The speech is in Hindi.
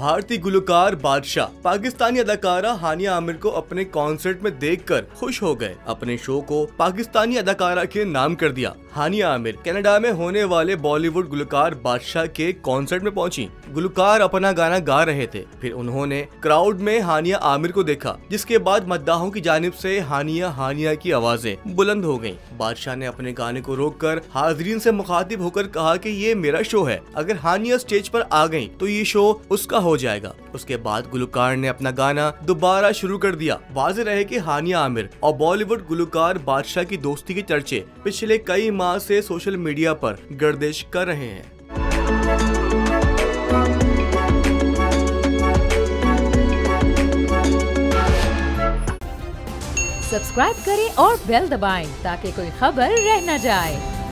भारतीय गुलकार बादशाह पाकिस्तानी अदाकारा हानिया आमिर को अपने कॉन्सर्ट में देखकर खुश हो गए। अपने शो को पाकिस्तानी अदाकारा के नाम कर दिया। हानिया आमिर कनाडा में होने वाले बॉलीवुड गुलकार बादशाह के कॉन्सर्ट में पहुंची। गुलकार अपना गाना गा रहे थे, फिर उन्होंने क्राउड में हानिया आमिर को देखा, जिसके बाद मद्दाहों की जानिब से हानिया हानिया की आवाजें बुलंद हो गईं। बादशाह ने अपने गाने को रोककर हाजरीन से मुखातिब होकर कहा कि ये मेरा शो है, अगर हानिया स्टेज पर आ गई तो ये शो उसका हो जाएगा। उसके बाद गुलकार ने अपना गाना दोबारा शुरू कर दिया। वाज़ेह रहे कि हानिया आमिर और बॉलीवुड गुलकार बादशाह की दोस्ती के चर्चे पिछले कई माह से सोशल मीडिया पर गर्दिश कर रहे हैं। सब्सक्राइब करें और बेल दबाएं ताकि कोई खबर रह न जाए।